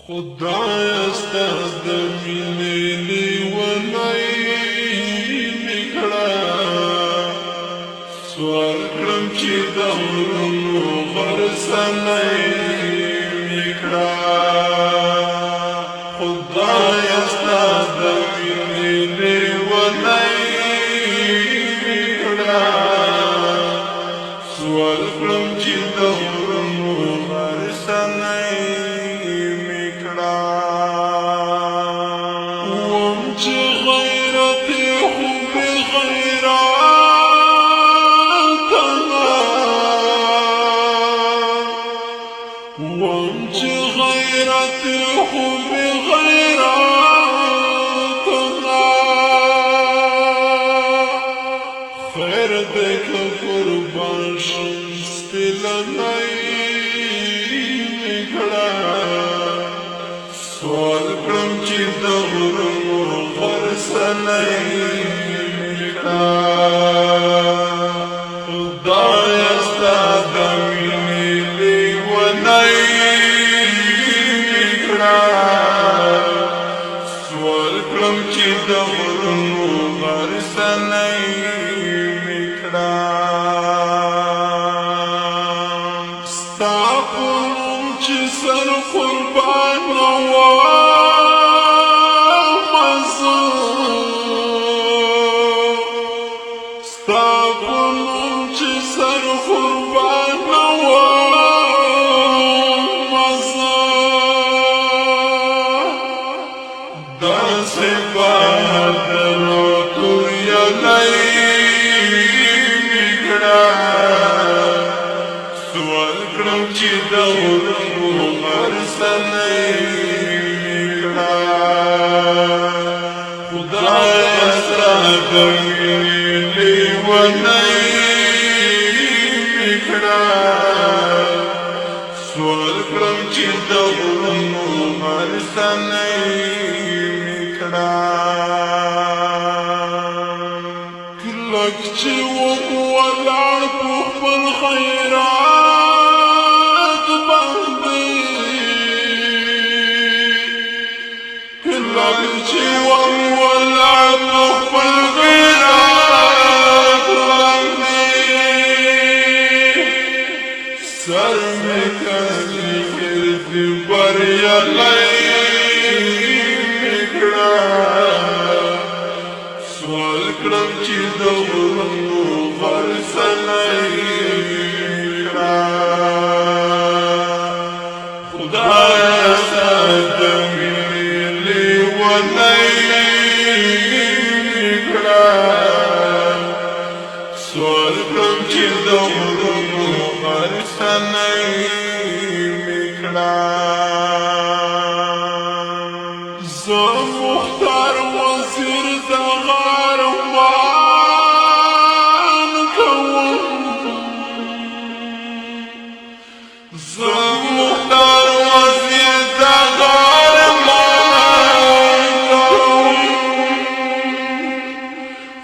خدای ستا د مینې لیونی مې کړه، سوال کړم چې د غرونو غرڅنۍ مې کړه. خدای ستا د مینې لیونی مې کړه، سوال کړم چې د غرونو غرڅنۍ خیر دې که قربان شم سپېلنۍ مې کړه، سوال کړم چې د غرونو غرڅنۍ مې کړه. خدایه ستا د مینې لیونی مې کړه، سوال کړم چې د غرونو غرڅنۍ مې کړه. ستا په نوم چې سر قربانه ومه زه، ستا په نوم چې سر قربانه ومه زه، داسې بهادر او توریالی مې کړه، سوال کړم چې د غرونو غرڅنۍ مې کړه. خدایه ستا د مینې لیونی مې کړه، سوال کړم چې د غرونو غرڅنۍ مې کړه. کلک چې وم ولاړ په خپل خیرات باندې، کلک چې وم ولاړ په خپل خیرات باندې، سر مې کړی ګرځي بریالی مې کړه، سوال کړم چې د غرونو غرڅنۍ مې کړه. خدایه ستا د مینې لیونی مې کړه، سوال کړم چې د غرونو غرڅنۍ مې کړه. زه مختار وزیر د غارمان کوم، زه مختار وزیر د غارمان کوم.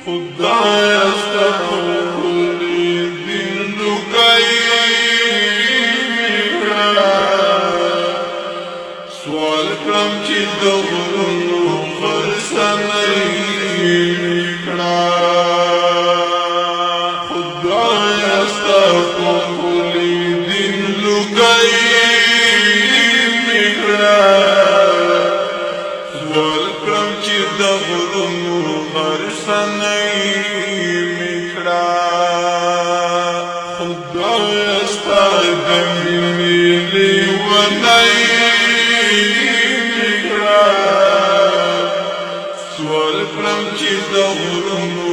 خدایه ستا ښکلی دین لوګی مې کړه، سوال کړم چې د غرونو غرڅنۍ مې کړه. خدایه ستا ښکلی دین لوګی مې کړه، سوال کړم چې د غرونو غرڅنۍ مې کړه. خدایه ستا د مینې لیونی مې کړه، سوال کړم چې د غرونو